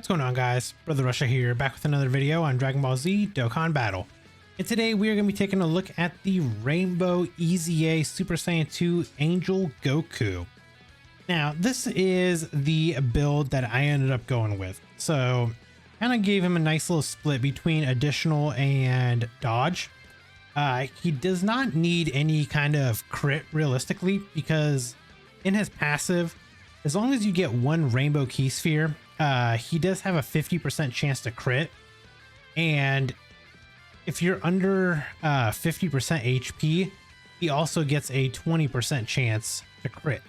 What's going on, guys? Brother Russia here, back with another video on Dragon Ball Z Dokkan Battle. And today we are going to be taking a look at the Rainbow EZA Super Saiyan 2 Angel Goku. Now, this is the build that I ended up going with. So, kind of gave him a nice little split between additional and dodge. He does not need any kind of crit realistically, because in his passive, as long as you get one rainbow key sphere, he does have a 50% chance to crit. And if you're under 50% HP, he also gets a 20% chance to crit.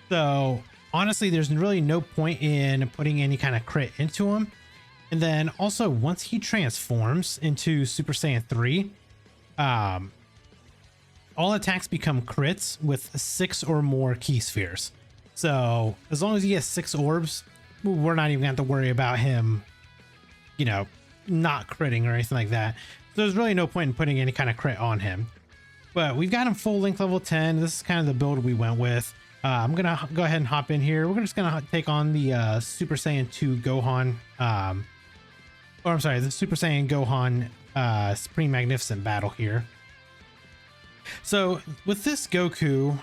So honestly, there's really no point in putting any kind of crit into him. And then also, once he transforms into Super Saiyan 3, all attacks become crits with 6 or more key spheres. So as long as he gets 6 orbs, we're not even going to have to worry about him, you know, not critting or anything like that. So there's really no point in putting any kind of crit on him. But we've got him full length level 10. This is kind of the build we went with. I'm going to go ahead and hop in here. We're just going to take on the Super Saiyan 2 Gohan. Or I'm sorry, the Super Saiyan Gohan Supreme Magnificent battle here. So with this Goku,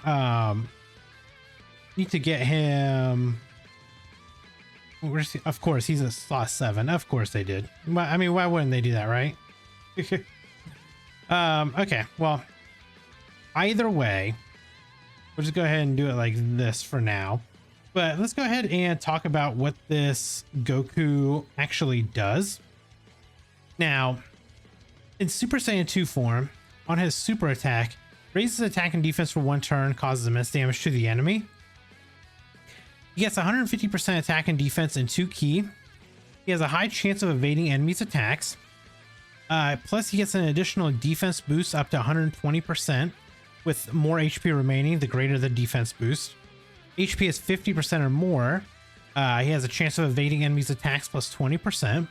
need to get him... Of course, he's a slot 7. Of course they did. I mean, why wouldn't they do that, right? Okay, well, either way, we'll just go ahead and do it like this for now. But let's go ahead and talk about what this Goku actually does. Now, in Super Saiyan 2 form, on his super attack, raises attack and defense for 1 turn, causes immense damage to the enemy. He gets 150% attack and defense in 2 ki. He has a high chance of evading enemies' attacks. Plus, he gets an additional defense boost up to 120%, with more HP remaining the greater the defense boost. HP is 50% or more. He has a chance of evading enemies' attacks plus 20%.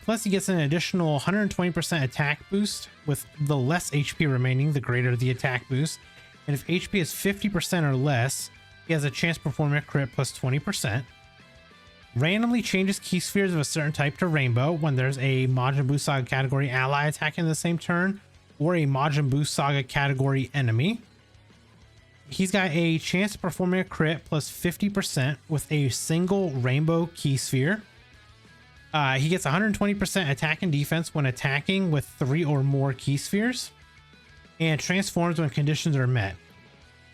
Plus, he gets an additional 120% attack boost, with the less HP remaining the greater the attack boost. And if HP is 50% or less, he has a chance to perform a crit plus 20%. Randomly changes key spheres of a certain type to rainbow when there's a Majin Buu Saga category ally attacking the same turn, or a Majin Buu Saga category enemy. He's got a chance to perform a crit plus 50% with a single rainbow key sphere. He gets 120% attack and defense when attacking with 3 or more key spheres, and transforms when conditions are met.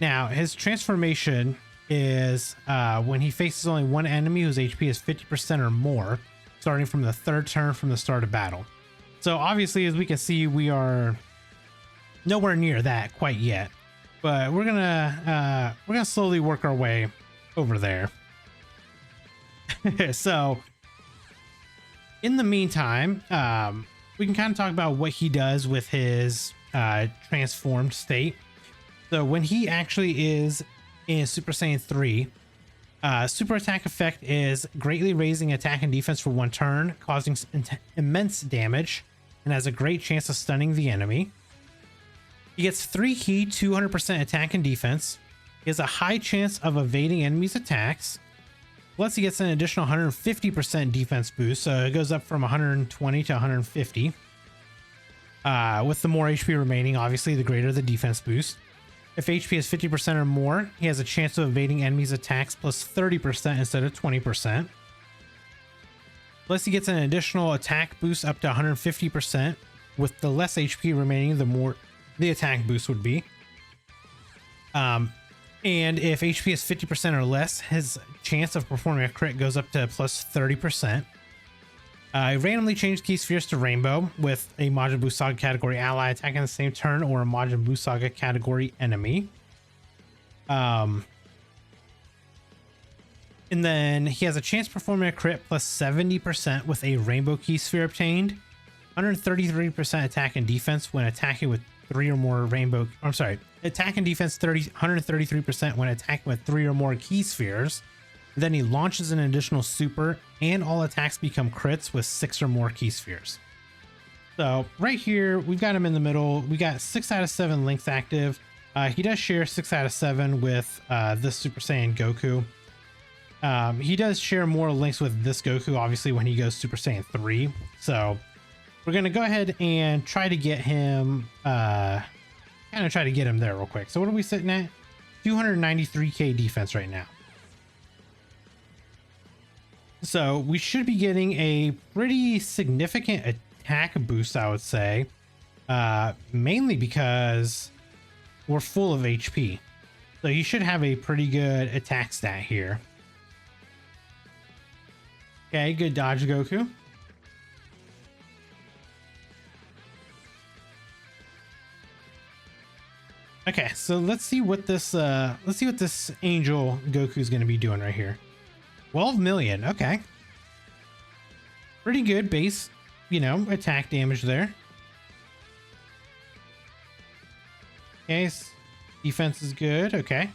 Now, his transformation is when he faces only one enemy whose HP is 50% or more, starting from the 3rd turn from the start of battle. So obviously, as we can see, we are nowhere near that quite yet, but we're gonna slowly work our way over there. So in the meantime, we can kind of talk about what he does with his transformed state. So when he actually is in Super Saiyan 3, super attack effect is greatly raising attack and defense for 1 turn, causing immense damage, and has a great chance of stunning the enemy. He gets 3 ki, 200% attack and defense. He has a high chance of evading enemies' attacks. Plus, he gets an additional 150% defense boost, so it goes up from 120 to 150. With the more HP remaining, obviously, the greater the defense boost. If HP is 50% or more, he has a chance of evading enemies' attacks plus 30% instead of 20%. Plus, he gets an additional attack boost up to 150%. With the less HP remaining, the more the attack boost would be. And if HP is 50% or less, his chance of performing a crit goes up to plus 30%. Randomly change key spheres to rainbow with a Majin Buu Saga category ally attacking the same turn, or a Majin Buu Saga category enemy. And then he has a chance of performing a crit plus 70% with a rainbow key sphere obtained. 133% attack and defense when attacking with 3 or more rainbow... I'm sorry. Attack and defense 133% when attacking with 3 or more key spheres. Then he launches an additional super, and all attacks become crits with 6 or more key spheres. So right here, we've got him in the middle. We got 6 out of 7 length active. He does share 6 out of 7 with the Super Saiyan Goku. He does share more links with this Goku, obviously, when he goes Super Saiyan 3. So we're going to go ahead and try to get him, kind of try to get him there real quick. So what are we sitting at? 293k defense right now. So we should be getting a pretty significant attack boost, I would say, mainly because we're full of HP. So you should have a pretty good attack stat here. Okay, good dodge, Goku. Okay, so let's see what this Angel Goku is going to be doing right here. 12 million. Okay. Pretty good base, you know, attack damage there. Okay, defense is good. Okay.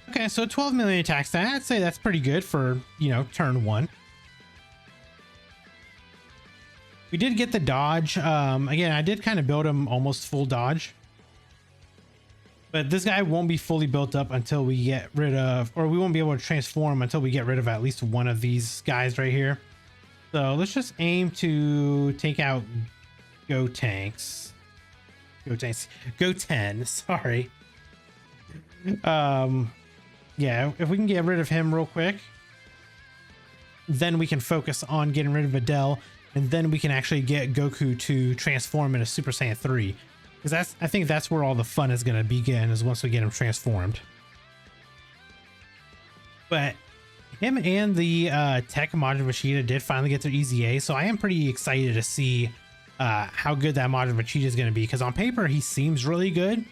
Okay, so 12 million attack stat. I'd say that's pretty good for, you know, turn 1. We did get the dodge. Again, I did kind of build him almost full dodge. But this guy won't be fully built up until we get rid of, or we won't be able to transform until we get rid of at least one of these guys right here. So let's just aim to take out Gotenks. Goten, sorry. Yeah, if we can get rid of him real quick, then we can focus on getting rid of Videl, and then we can actually get Goku to transform into Super Saiyan 3. Because I think that's where all the fun is going to begin, is once we get him transformed. But him and the Tech Majin Vegeta did finally get their EZA, so I am pretty excited to see how good that Majin Vegeta is going to be. Because on paper, he seems really good.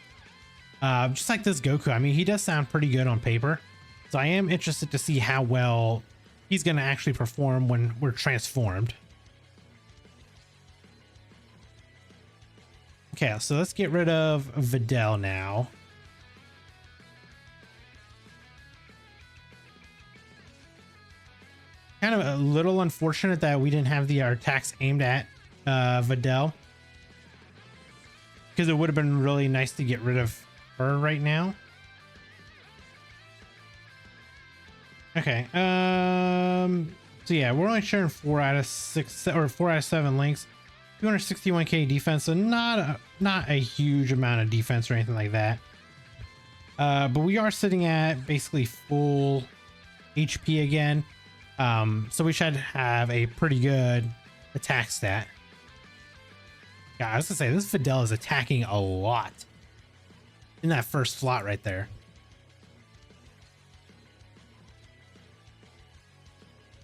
Just like this Goku. I mean, he does sound pretty good on paper. So I am interested to see how well he's going to actually perform when we're transformed. Okay, so let's get rid of Videl now. Kind of a little unfortunate that we didn't have our attacks aimed at Videl, because it would have been really nice to get rid of her right now. Okay, so yeah, we're only sharing 4 out of 6 or 4 out of 7 links. 261k defense, so not a huge amount of defense or anything like that. But we are sitting at basically full HP again. So we should have a pretty good attack stat. Yeah, I was gonna say, this Videl is attacking a lot in that first slot right there.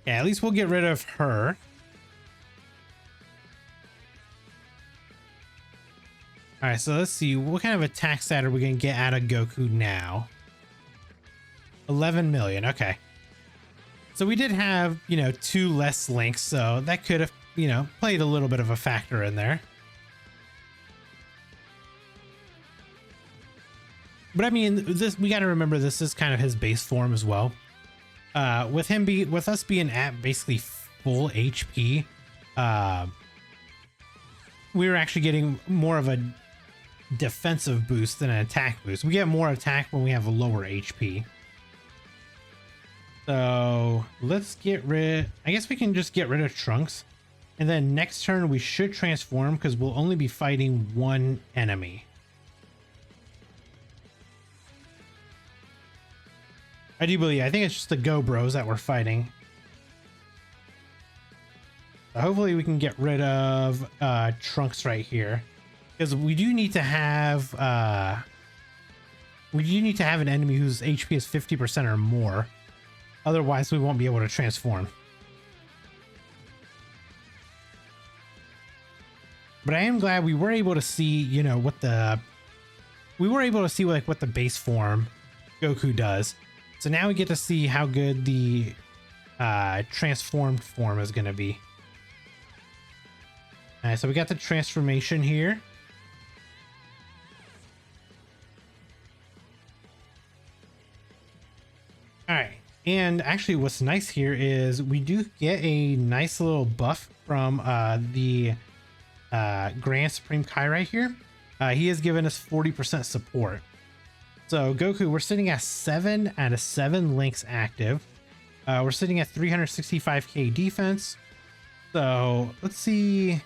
Yeah, at least we'll get rid of her. All right, so let's see. What kind of attack stat are we going to get out of Goku now? 11 million. Okay. So we did have, you know, 2 less links, so that could have, you know, played a little bit of a factor in there. But I mean, this, we got to remember, this is kind of his base form as well. With us being at basically full HP, we were actually getting more of a defensive boost than an attack boost. We get more attack when we have a lower HP. So let's get rid, I guess we can just get rid of Trunks, and then next turn we should transform, because we'll only be fighting 1 enemy. I do believe, I think it's just the Go Bros that we're fighting. So hopefully we can get rid of Trunks right here, because we do need to have an enemy whose HP is 50% or more. Otherwise, we won't be able to transform. But I am glad we were able to see, you know, what the base form Goku does. So now we get to see how good the transformed form is going to be. All right, so we got the transformation here. All right, and actually what's nice here is we do get a nice little buff from the Grand Supreme Kai right here. He has given us 40% support. So Goku, we're sitting at 7 out of 7 links active. We're sitting at 365k defense. So let's see.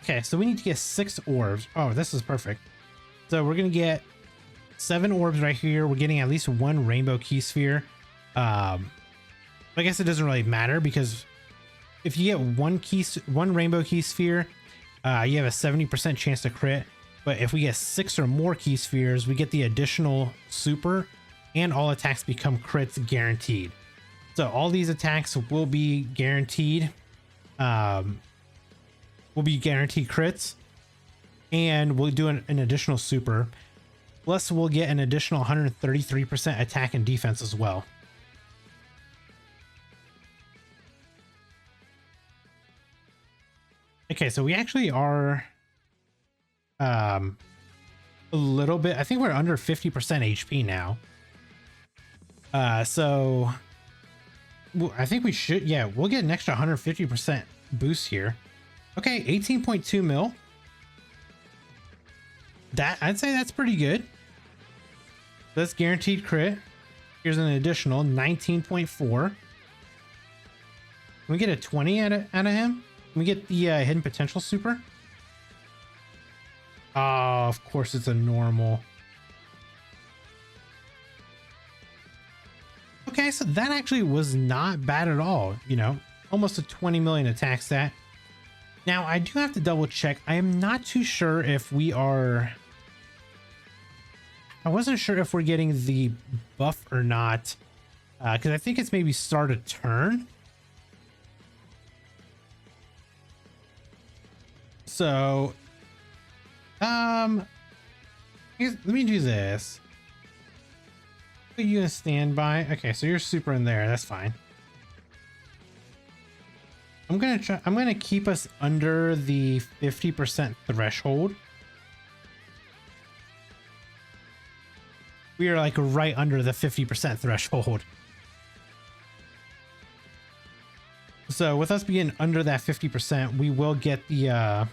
Okay, so we need to get 6 orbs. Oh, this is perfect. So we're gonna get 7 orbs right here. We're getting at least 1 rainbow key sphere. I guess it doesn't really matter because if you get one rainbow key sphere, you have a 70% chance to crit. But if we get 6 or more key spheres, we get the additional super, and all attacks become crits guaranteed. So all these attacks will be guaranteed. Will be guaranteed crits, and we'll do an additional super. Plus, we'll get an additional 133% attack and defense as well. Okay, so we actually are a little bit, I think we're under 50% HP now. So I think we should, yeah, we'll get an extra 150% boost here. Okay, 18.2 mil. That, I'd say that's pretty good. That's guaranteed crit. Here's an additional 19.4. Can we get a 20 out of him? Can we get the hidden potential super? Oh, of course it's a normal. Okay, so that actually was not bad at all. You know, almost a 20 million attack stat. Now, I do have to double check. I am not too sure if we are... I wasn't sure if we're getting the buff or not. Because I think it's maybe start a turn. So... let me do this. Put you in standby. Okay, so you're super in there. That's fine. I'm gonna keep us under the 50% threshold. We are like right under the 50% threshold. So with us being under that 50%, we will get the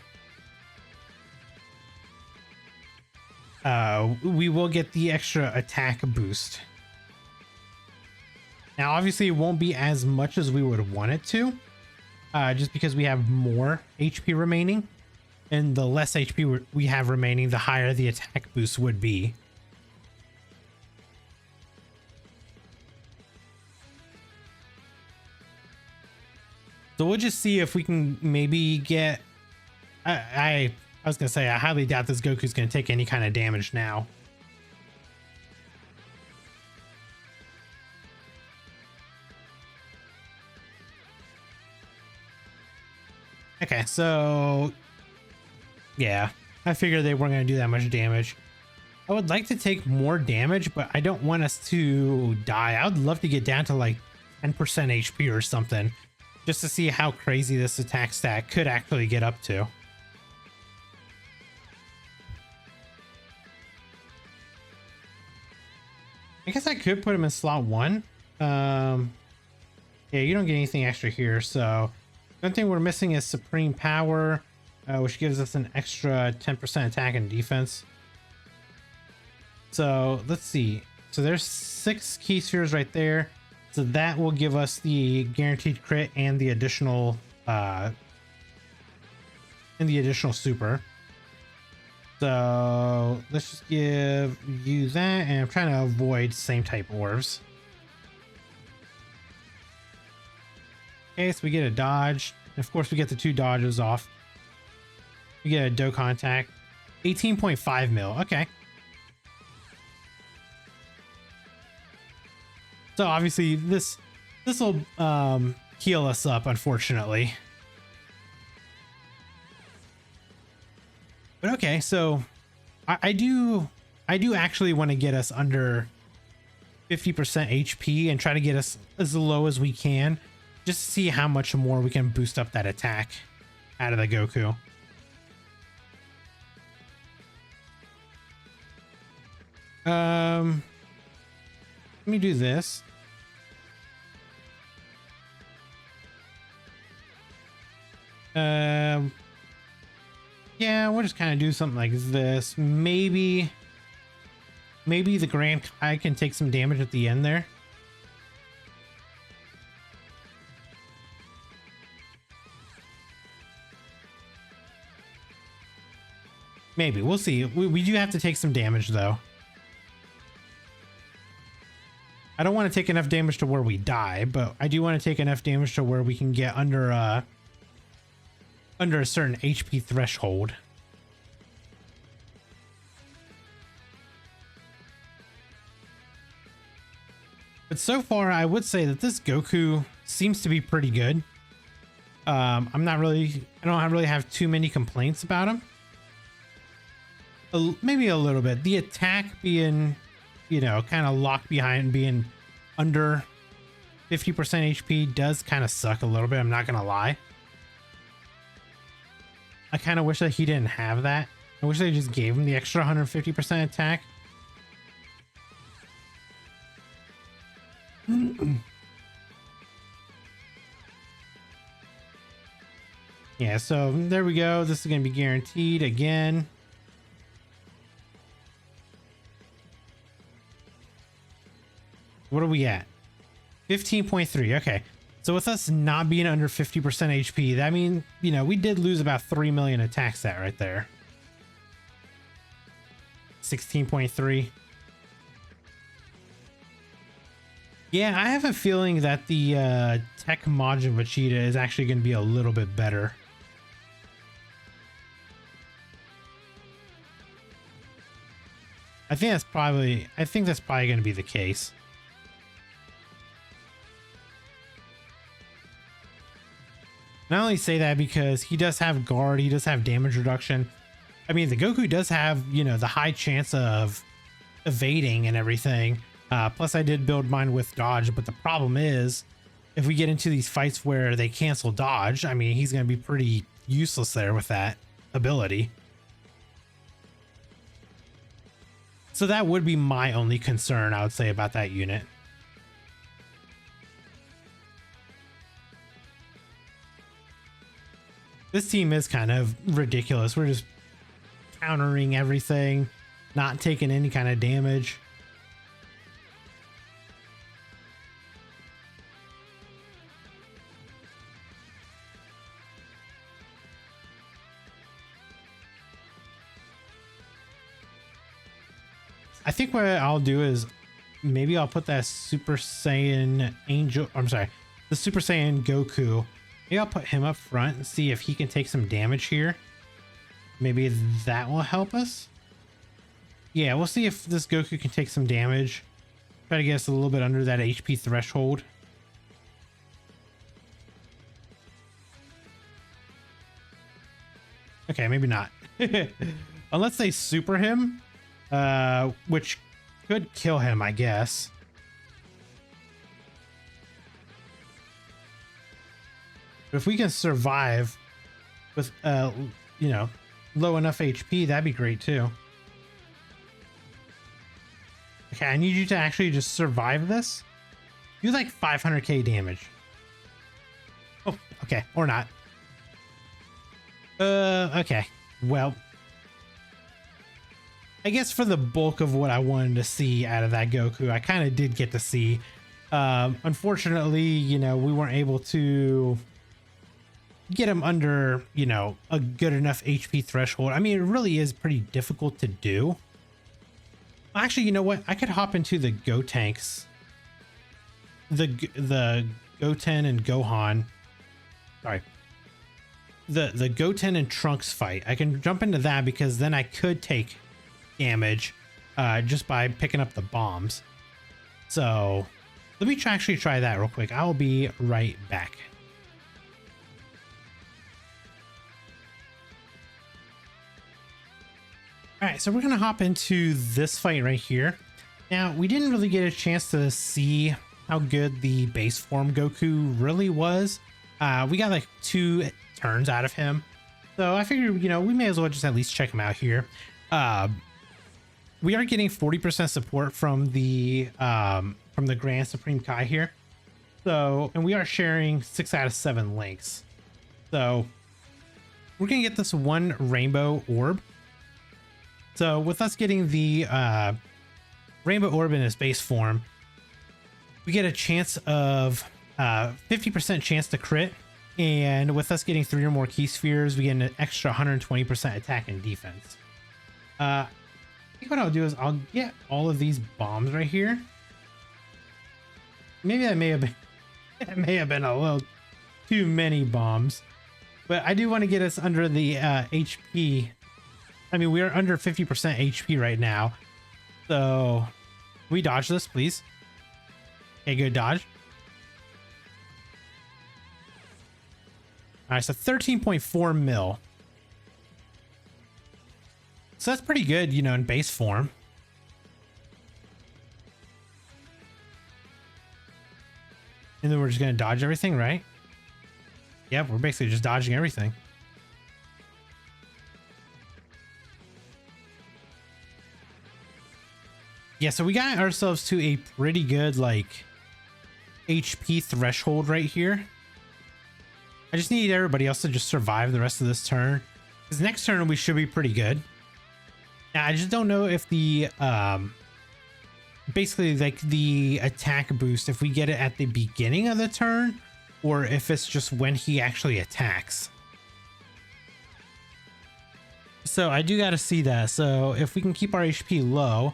extra attack boost. Now obviously it won't be as much as we would want it to. Just because we have more HP remaining, and the less HP we have remaining, the higher the attack boost would be. So we'll just see if we can maybe get... I was gonna say, I highly doubt this Goku's gonna take any kind of damage now. Okay, so yeah, I figured they weren't going to do that much damage. I would like to take more damage, but I don't want us to die. I would love to get down to like 10% HP or something, just to see how crazy this attack stat could actually get up to. I guess I could put him in slot 1. Yeah, you don't get anything extra here, so... The only thing we're missing is Supreme Power, which gives us an extra 10% attack and defense. So let's see. So there's 6 key spheres right there. So that will give us the guaranteed crit and the additional super. So let's just give you that, and I'm trying to avoid same type orbs. Okay, so we get a dodge. And of course, we get the 2 dodges off. We get a Dokkan attack. 18.5 mil. Okay. So obviously, this will heal us up, unfortunately. But okay, so I do actually want to get us under 50% HP and try to get us as low as we can. Just to see how much more we can boost up that attack out of the Goku. Let me do this. Yeah, we'll just kind of do something like this. Maybe the Grand Kai can take some damage at the end there. Maybe. We'll see. We do have to take some damage, though. I don't want to take enough damage to where we die, but I do want to take enough damage to where we can get under a certain HP threshold. But so far, I would say that this Goku seems to be pretty good. I don't really have too many complaints about him. Maybe a little bit. The attack being, you know, kind of locked behind being under 50% HP does kind of suck a little bit. I'm not going to lie. I kind of wish that he didn't have that. I wish they just gave him the extra 150% attack. Yeah, so there we go. This is going to be guaranteed again. What are we at? 15.3. Okay. So with us not being under 50% HP, that means, you know, we did lose about 3 million attack stat right there. 16.3. Yeah, I have a feeling that the tech mod of Vegeta is actually going to be a little bit better. I think that's probably going to be the case. And I only say that because he does have guard, he does have damage reduction. I mean, the Goku does have, you know, the high chance of evading and everything. Plus, I did build mine with dodge, but the problem is, if we get into these fights where they cancel dodge, I mean, he's going to be pretty useless there with that ability. So that would be my only concern, I would say, about that unit. This team is kind of ridiculous. We're just countering everything, not taking any kind of damage. I think what I'll do is maybe I'll put that Super Saiyan Angel, I'm sorry, the Super Saiyan Goku. Maybe I'll put him up front and see if he can take some damage here. Maybe that will help us. Yeah, we'll see if this Goku can take some damage. Try to get us a little bit under that HP threshold. Okay, maybe not. Unless they super him, which could kill him, I guess. But if we can survive with, you know, low enough HP, that'd be great too. Okay, I need you to actually just survive this. Do like 500k damage. Oh, okay, or not. Okay, well, I guess for the bulk of what I wanted to see out of that Goku, I kind of did get to see. Unfortunately, you know, we weren't able to get him under, you know, a good enough HP threshold. I mean, it really is pretty difficult to do. Actually, you know what? I could hop into the Gotenks. The Goten and Gohan. Sorry. The Goten and Trunks fight. I can jump into that because then I could take damage just by picking up the bombs. So let me actually try that real quick. I will be right back. All right, so we're gonna hop into this fight right here. Now, we didn't really get a chance to see how good the base form Goku really was. We got like 2 turns out of him. So I figured, you know, we may as well just at least check him out here. We are getting 40% support from the Grand Supreme Kai here. So, and we are sharing 6 out of 7 links. So we're gonna get this 1 rainbow orb. So with us getting the rainbow orb in its base form, we get a chance of 50% chance to crit. And with us getting 3 or more key spheres, we get an extra 120% attack and defense. I think what I'll do is I'll get all of these bombs right here. Maybe that may have been it may have been a little too many bombs, but I do want to get us under the HP. I mean, we are under 50% HP right now. So can we dodge this, please? Okay, good dodge. All right, so 13.4 mil. So that's pretty good, you know, in base form. And then we're just going to dodge everything, right? Yeah, we're basically just dodging everything. Yeah, so we got ourselves to a pretty good, like, HP threshold right here. I just need everybody else to just survive the rest of this turn. Because next turn we should be pretty good. Now, I just don't know if the, basically, like, the attack boost, if we get it at the beginning of the turn, or if it's just when he actually attacks. So I do got to see that. So if we can keep our HP low,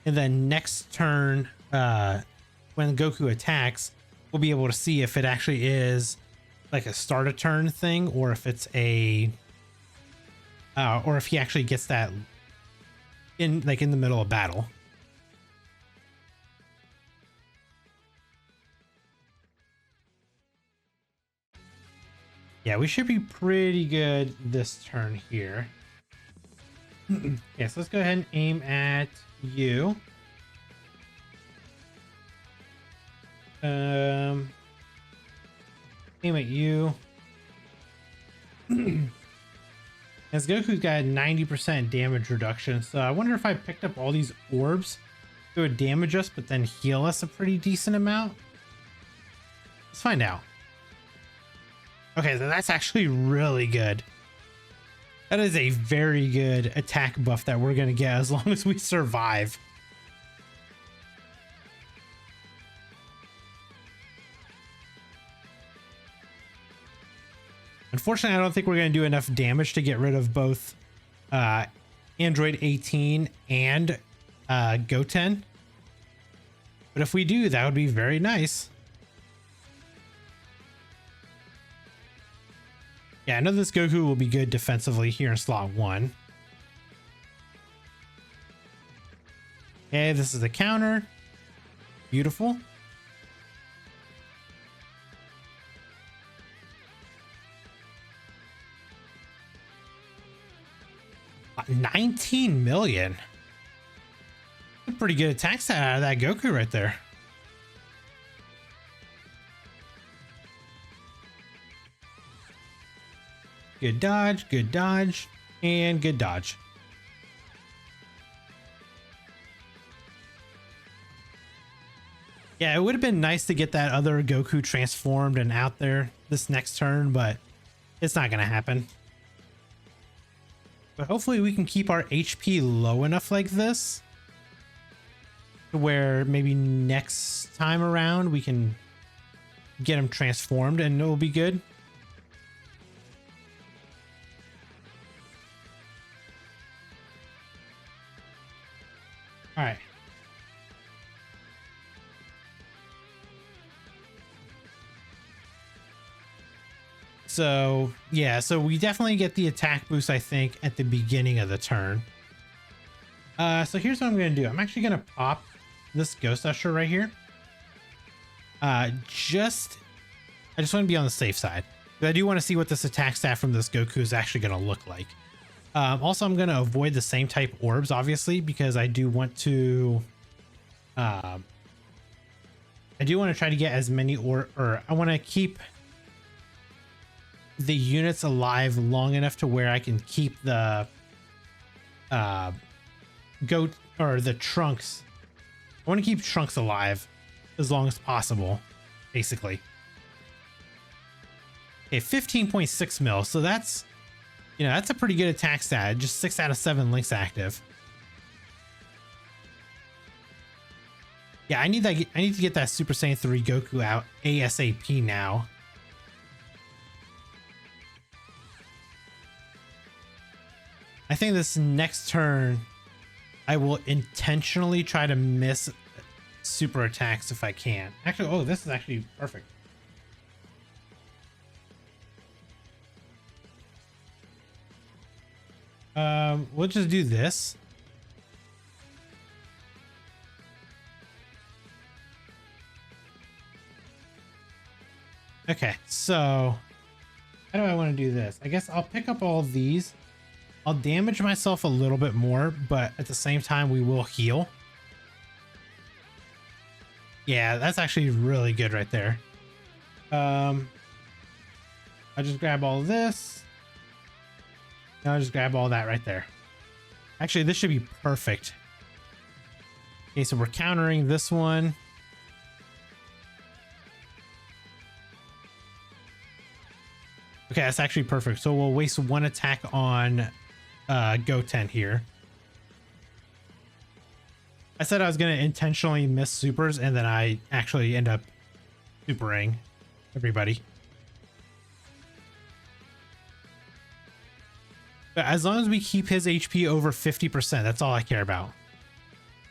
and then next turn, when Goku attacks, we'll be able to see if it actually is like a start a turn thing, or if it's a, or if he actually gets that in, like, in the middle of battle. Yeah, we should be pretty good this turn here. Yeah, so let's go ahead and aim at you. Aim at you. As Goku's got 90% damage reduction, so I wonder if I picked up all these orbs, it would damage us, but then heal us a pretty decent amount. Let's find out. Okay, so that's actually really good. That is a very good attack buff that we're going to get as long as we survive. Unfortunately, I don't think we're going to do enough damage to get rid of both Android 18 and Goten. But if we do, that would be very nice. Yeah, I know this Goku will be good defensively here in slot 1. Okay, this is a counter. Beautiful. $19 million. A pretty good attack stat out of that Goku right there. Good dodge, and good dodge. Yeah, it would have been nice to get that other Goku transformed and out there this next turn, but it's not going to happen. But hopefully we can keep our HP low enough like this to where maybe next time around we can get him transformed and it'll be good. All right. So, yeah, so we definitely get the attack boost, I think, at the beginning of the turn. So here's what I'm going to do. I'm actually going to pop this Ghost Usher right here. I just want to be on the safe side. But I do want to see what this attack stat from this Goku is actually going to look like. Also, I'm going to avoid the same type orbs, obviously, because I do want to... I do want to try to get as many or I want to keep the units alive long enough to where I can keep the the Trunks. I want to keep Trunks alive as long as possible, basically. Okay, 15.6 mil. So that's, you know, that's a pretty good attack stat. Just 6 out of 7 links active. Yeah, I need to get that Super Saiyan 3 Goku out ASAP now. I think this next turn, I will intentionally try to miss super attacks if I can. Actually, oh, this is actually perfect. We'll just do this. Okay, so how do I want to do this? I guess I'll pick up all of these. I'll damage myself a little bit more, but at the same time, we will heal. Yeah, that's actually really good right there. I'll just grab all of this. And I'll just grab all that right there. Actually, this should be perfect. Okay, so we're countering this one. Okay, that's actually perfect. So we'll waste one attack on Goten here. I said I was going to intentionally miss supers, and then I actually end up supering everybody. But as long as we keep his HP over 50%, that's all I care about.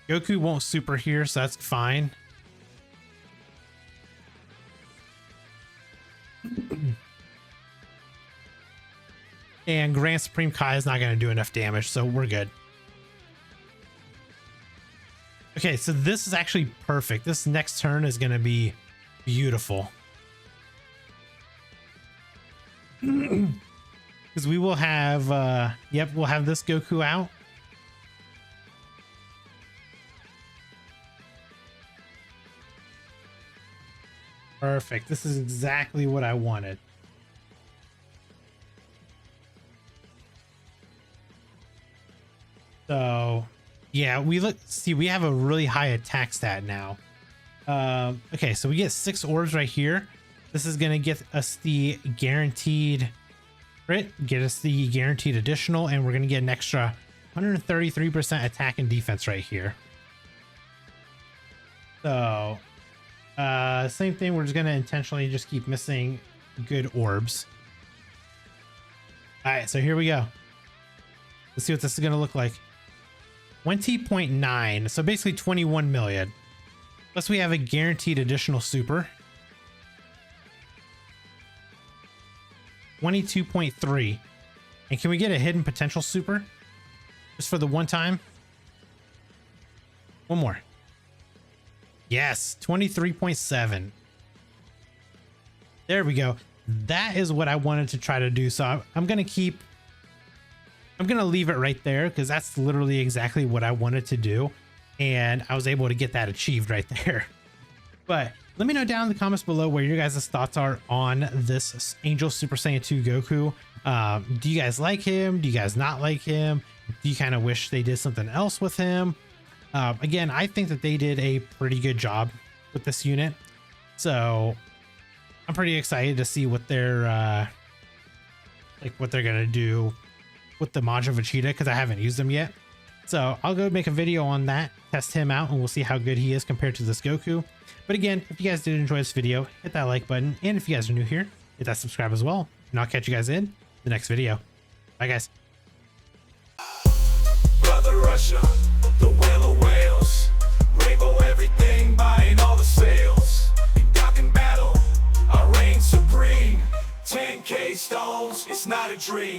Goku won't super here, so that's fine. And Grand Supreme Kai is not going to do enough damage, so we're good. Okay, so this is actually perfect. This next turn is going to be beautiful. Because we will have, yep, we'll have this Goku out. Perfect. This is exactly what I wanted. So, yeah, we have a really high attack stat now. Okay, so we get 6 orbs right here. This is going to get us the guaranteed crit, get us the guaranteed additional, and we're going to get an extra 133% attack and defense right here. So, same thing. We're just going to intentionally just keep missing good orbs. All right, so here we go. Let's see what this is going to look like. 20.9, so basically 21 million. Plus we have a guaranteed additional super. 22.3. And can we get a hidden potential super? Just for the one time? One more. Yes, 23.7. There we go. That is what I wanted to try to do. So I'm going to leave it right there because that's literally exactly what I wanted to do. And I was able to get that achieved right there. But let me know down in the comments below where your guys' thoughts are on this Angel Super Saiyan 2 Goku. Do you guys like him? Do you guys not like him? Do you kind of wish they did something else with him? Again, I think that they did a pretty good job with this unit. So I'm pretty excited to see what they're what they're gonna do with the Majin Vegeta, because I haven't used them yet. So I'll go make a video on that, test him out, and we'll see how good he is compared to this Goku. But again, if you guys did enjoy this video, hit that like button, and if you guys are new here, hit that subscribe as well, and I'll catch you guys in the next video. Bye guys. Brother Russia, the whale of whales, rainbow everything, buying all the sales. In Dokkan battle, I reign supreme. 10K stones, it's not a dream.